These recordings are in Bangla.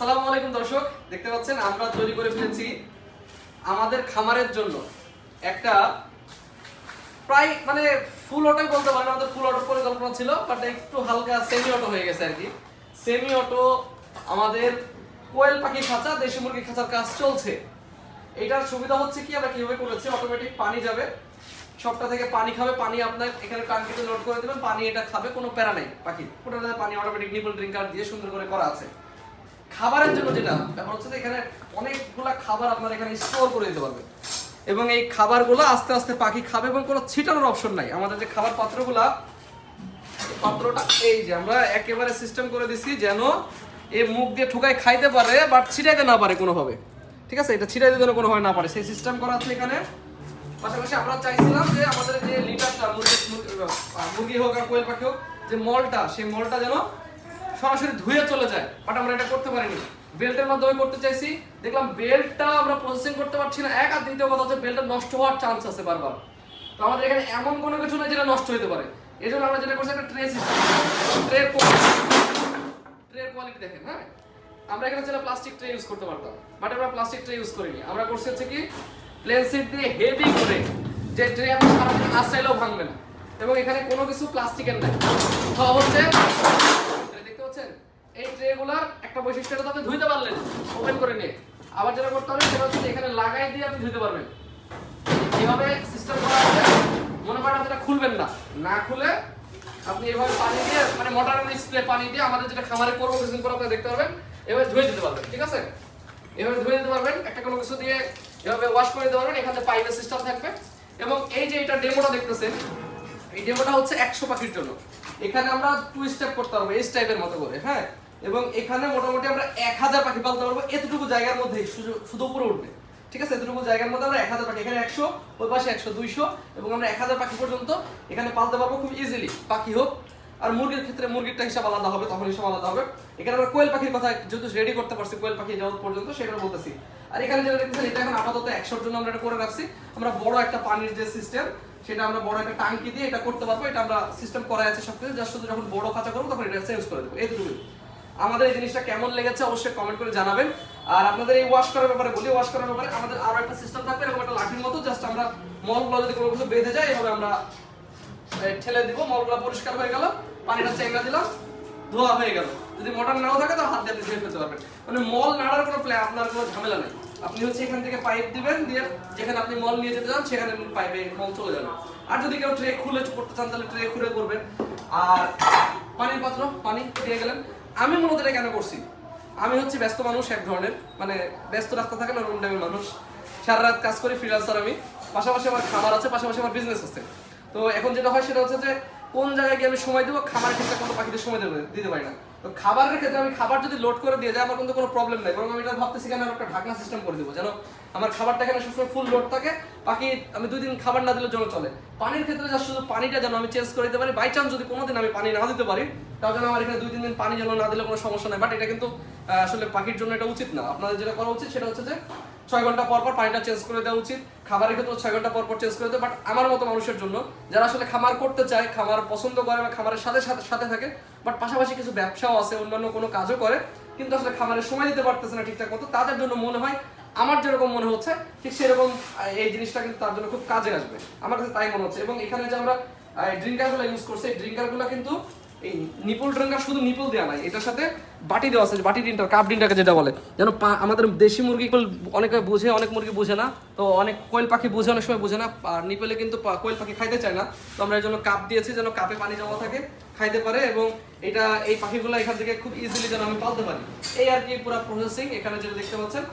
আসসালামু আলাইকুম দর্শক, দেখতে পাচ্ছেন আমরা তৈরি করে ফেলেছি আমাদের খামারের জন্য একটা প্রায় মানে ফুল অটোই বলতে পারেন। আমাদের ফুল অটো পরিকল্পনা ছিল, বাট একটু হালকা সেমি অটো হয়ে গেছে আর কি। সেমি অটো আমাদের কোয়েল পাখি খাঁচা, দেশি মুরগি খাঁচার কাজ চলছে। এটার সুবিধা হচ্ছে কি, আমরা কিভাবে করেছি, অটোমেটিক পানি যাবে সবটা থেকে, পানি খাবে, পানি আপনার এখানে ট্যাঙ্কিতে লোড করে দেবেন, পানি এটা খাবে, কোনো প্যারা নেই। পাখি ওটাতে পানি অটোমেটিক নিপল ড্রিঙ্কার দিয়ে সুন্দর করে করা আছে। খাবারের জন্য যেটা ব্যাপার হচ্ছে, এখানে অনেকগুলা খাবার আপনারা এখানে স্টোর করে দিতে পারবেন এবং এই খাবারগুলো আস্তে আস্তে পাখি খাবে এবং কোনো ছিটানোর অপশন নাই। আমাদের যে খাবার পাত্রটা এই যে আমরা একেবারে সিস্টেম করে দিছি যেন এই মুখ দিয়ে ঠুকাই খাইতে পারে, বাট ছিটাইতে না পারে কোনোভাবে। ঠিক আছে, এটা ছিটাইতে যেন কোনোভাবে না পারে, সেই সিস্টেম করা আছে এখানে। পাশাপাশি আমরা চাইছিলাম যে আমাদের যে লিটারটা মুরগি হোক আর কোয়েল পাখি হোক, যে মলটা, সেই মলটা যেন সরাসরি ধুয়ে চলে যায়, বাট আমরা এটা করতে পারিনি। বেল্টের মাধ্যমে করতে চাইছি, দেখলাম বেল্টটা আমরা প্রসেসিং করতে পারছি না। এক আর দ্বিতীয় কথা হচ্ছে বেল্টটা নষ্ট হওয়ার চান্স আছে বারবার। তো আমাদের এখানে এমন কোনো কিছু নেই যেটা নষ্ট হতে পারে, এই জন্য আমরা যেটা করছি একটা ট্রে সিস্টেম। ট্রের কোয়ালিটি দেখেন। হ্যাঁ, আমরা এখানে যেটা প্লাস্টিক ট্রে ইউজ করতে পারতাম, বাট আমরা প্লাস্টিক ট্রে ইউজ করিনি। আমরা করছি হচ্ছে কি প্লেন সিট দিয়ে হেভি করে, যে ট্রে আপনি সারাদিন আশ্রাইলেও ভাঙবে না এবং এখানে কোনো কিছু প্লাস্টিকের নাই। সব হচ্ছে দেখতে পাচ্ছেন এই ট্রেগুলার একটা বৈশিষ্ট্য, এটা আপনি ধুইতে পারলেন ওপেন করে নিয়ে। আবার যেটা করতে হবে সেটা হচ্ছে এখানে লাগাই দিয়ে আপনি ধুইতে পারবেন। এইভাবে সিস্টেম করা আছে, মনে করেন আপনি এটা খুলবেন না, না খুলে আপনি এভাবে পানি দিয়ে মানে মোটরের স্প্রে পানি দিয়ে আমাদের যেটা খামারে করবো কিছুদিন পর আপনারা দেখতে পারবেন, এভাবে ধুয়ে দিতে পারবেন। ঠিক আছে, এভাবে ধুয়ে দিতে পারবেন, একটা কোনো কিছু দিয়ে এভাবে ওয়াশ করে দিতে পারবেন। এখানে পাইপের সিস্টেম থাকবে এবং এই যে এটা ডেমোটা দেখতেছেন, এই ডেমোটা হচ্ছে 100 পাখির জন্য। এখানে আমরা 2 স্টেপ করতে পারবো এই টাইপের মতো করে। হ্যাঁ, এবং এখানে মোটামুটি আমরা 1000 পাখি পালতে পারবো এতটুকু জায়গার মধ্যে, শুধু উপরে উঠবে। ঠিক আছে, এতটুকু জায়গার মধ্যে আমরা 1000 পাখি, এখানে 100, ওই পাশে 100, 200 এবং আমরা 1000 পাখি পর্যন্ত এখানে পালতে পারবো খুব ইজিলি। পাখি হোক আর মুরগির ক্ষেত্রে মুরগিরটা হিসাব আলাদা হবে, তখন হিসাব আলাদা হবে। এখানে আমরা কোয়েল পাখির কথা যেহেতু রেডি করতে পারছি, কোয়েল পাখি যাওয়া পর্যন্ত সেটা বলতেছি। আর এখানে যেটা দেখতেছেন, এটা এখন আপাতত 100 জন্য আমরা এটা করে রাখছি। আমরা বড় একটা পানির যে সিস্টেম, সেটা আমরা বড় একটা ট্যাঙ্কি দিয়ে এটা করতে পারবো। এটা আমরা সিস্টেম করা আছে সবকিছু, জাস্ট শুধু যখন বড় খাঁচা করবো তখন এটা চেঞ্জ করে দেবো। এইটুকুই। আমাদের এই জিনিসটা কেমন লেগেছে অবশ্যই কমেন্ট করে জানাবেন। আর আপনাদের এই ওয়াশ করার ব্যাপারে বলি, ওয়াশ করার ব্যাপারে আমাদের আরো একটা সিস্টেম থাকবে, এরকম একটা লাঠির মতো, জাস্ট আমরা মলগুলো যদি কোনো কিছু বেঁধে যায় এভাবে আমরা ঠেলে দিব, মলগুলো পরিষ্কার হয়ে গেল, পানিটা চেঙ্গা দিলাম, ধোয়া হয়ে গেল। যদি মোটর নাও থাকে তো হাত দিয়ে ধুয়ে ফেলতে পারবেন। মানে মল নাড়ার কোনো আপনার কোনো ঝামেলা নেই। আপনি হচ্ছে এখান থেকে পাইপ দিবেন, দিয়ে যেখানে আপনি মল নিয়ে যেতে চান সেখানে পাইপে মল চলে যাবে। আর যদি কেউ ট্রে খুলে করতে চান তাহলে ট্রে খুলে করবেন। আর পানির পাত্র, পানি দিয়ে গেলেন। আমি মূলত এটা কেন করছি, আমি হচ্ছে ব্যস্ত মানুষ এক ধরনের, মানে ব্যস্ত রাস্তা থাকে না, রুম টাইমের মানুষ, সারা রাত কাজ করি, ফ্রিল্যান্সার আমি। পাশাপাশি আমার খাবার আছে, পাশাপাশি আমার বিজনেস আছে। তো এখন যেটা হয় সেটা হচ্ছে যে কোন জায়গায় গিয়ে আমি সময় দেবো, খাবারের ক্ষেত্রে কোনো পাখিদের সময় দিতে পারি না। তো খাবারের ক্ষেত্রে আমি খাবার যদি লোড করে দিয়ে যায় আমার কিন্তু কোনো প্রবলেম নাই, বরং আমি এটা ভাবতেছি কেন একটা ঢাকনা সিস্টেম করে দেবো, যেন আমার খাবারটা এখানে সবসময় ফুল লোড থাকে। পাখি আমি 2 দিন খাবার না দিলে জন্য চলে। পানির ক্ষেত্রে যা শুধু পানিটা যেন আমি চেঞ্জ করে দিতে পারি, বাই চান্স যদি কোনোদিন আমি পানি না দিতে পারি তাহলে যেন আমার এখানে 2-3 দিন পানি যেন না দিলে কোনো সমস্যা নাই। বাট এটা কিন্তু আসলে পাখির জন্য এটা উচিত না। আপনাদের যেটা করা উচিত সেটা হচ্ছে যে 6 ঘন্টা পর পর পানিটা চেঞ্জ করে দেওয়া উচিত। খাবারের ক্ষেত্রে 6 ঘন্টা পর পর চেঞ্জ করে দেয়। বাট আমার মতো মানুষের জন্য যারা আসলে খামার করতে চায়, খামার পছন্দ করে বা খামারের সাথে থাকে, বাট পাশাপাশি কিছু ব্যবসাও আছে, অন্যান্য কোনো কাজও করে, কিন্তু আসলে খামারের সময় দিতে পারতেছে না ঠিকঠাক মতো, তাদের জন্য মনে হয় আমার যেরকম মনে হচ্ছে ঠিক সেরকম এই জিনিসটা কিন্তু তার জন্য খুব কাজে আসবে, আমার কাছে তাই মনে হচ্ছে। এবং এখানে যে আমরা ড্রিঙ্কারগুলো ইউজ করছি, এই ড্রিঙ্কারগুলো কিন্তু এই নিপল ড্রিঙ্কার শুধু নিপল দেওয়া নাই, এটার সাথে বাটি দেওয়া আছে, বাটি ডিনটার, কাপ ডিনটাকে যেটা বলে, যেন আমাদের দেশি মুরগি অনেকে বুঝে, অনেক মুরগি বুঝে না, তো অনেক কোয়েল পাখি বুঝে, অনেক সময় বুঝে না। আর নিপলে কিন্তু কোয়েল পাখি খাইতে চায় না, তো আমরা এই জন্য কাপ দিয়েছি যেন কাপে পানি জমা থাকে, খাইতে পারে এবং এটা এই পাখিগুলো এখান থেকে খুব ইজিলি যেন আমি পালতে পারি। এই আর কি পুরো প্রসেসিং এখানে যেটা দেখতে পাচ্ছেন।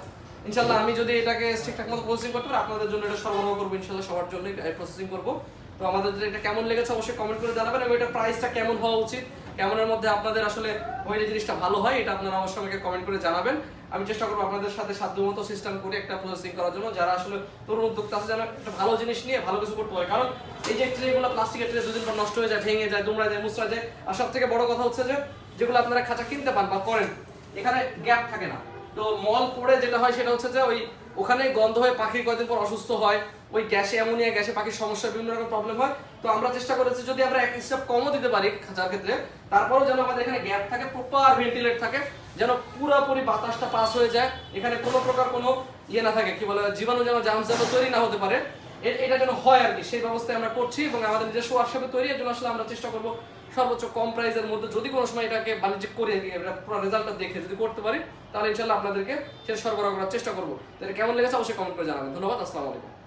ইনশাল্লাহ আমি যদি এটাকে ঠিকঠাক মতো প্রসেসিং করতে পারি আপনাদের জন্য এটা সরবরাহ করবো, ইনশাল্লাহ সবার জন্য প্রসেসিং করবো। তো আমাদের এটা কেমন লেগেছে অবশ্যই কমেন্ট করে জানাবেন এবং এটা প্রাইসটা কেমন হওয়া উচিত, কেমনের মধ্যে আপনাদের আসলে হইলে জিনিসটা ভালো হয়, এটা আপনারা আমার সঙ্গে কমেন্ট করে জানাবেন। আমি চেষ্টা করবো আপনাদের সাথে সাধ্যমতো সিস্টেম করে একটা প্রসেসিং করার জন্য, যারা আসলে তরুণ উদ্যোক্তা আছে যেন একটা ভালো জিনিস নিয়ে ভালো কিছু করতে হয়। কারণ এই যে ট্রেগুলো, প্লাস্টিকের ট্রে 2 দিন পর নষ্ট হয়ে যায়, ভেঙে যায়, দুমড়ায় যায়, মুচড়া যায়। আর সব থেকে বড় কথা হচ্ছে যে যেগুলো আপনারা খাঁচা কিনতে পান বা করেন, এখানে গ্যাপ থাকে না। তো মল পড়ে যেটা হয় সেটা হচ্ছে যে ওখানে গন্ধ হয়ে পাখি কয়েকদিন পর অসুস্থ হয়, ওই গ্যাসে অ্যামোনিয়া গ্যাসে পাখির সমস্যা বিভিন্ন রকম প্রবলেম হয়। তো আমরা চেষ্টা করেছি যদি আমরা এক স্টেপ কমও দিতে পারি খাঁচার ক্ষেত্রে, তারপরেও যেন আমাদের এখানে গ্যাপ থাকে, প্রপার ভেন্টিলেট থাকে, যেন পুরোপুরি বাতাসটা পাস হয়ে যায়, এখানে কোনো প্রকার কোনো ইয়ে না থাকে, কি বলে জীবাণু যেন জার্মস যেন তৈরি না হতে পারে, এটা যেন হয় আর কি, সেই ব্যবস্থায় আমরা করছি। এবং আমাদের নিজস্ব ওয়ার্কশপে তৈরি, এর জন্য আসলে আমরা চেষ্টা করবো সর্বোচ্চ কম প্রাইসের মধ্যে যদি কোনো সময় এটাকে বাণিজ্যিক করে পুরো রেজাল্টটা দেখে যদি করতে পারি, তাহলে ইনশাল্লাহ আপনাদেরকে সেটা সরবরাহ করার চেষ্টা করবো। তাহলে কেমন লেগেছে অবশ্যই কমেন্ট করে জানাবেন। ধন্যবাদ, আসসালামু আলাইকুম।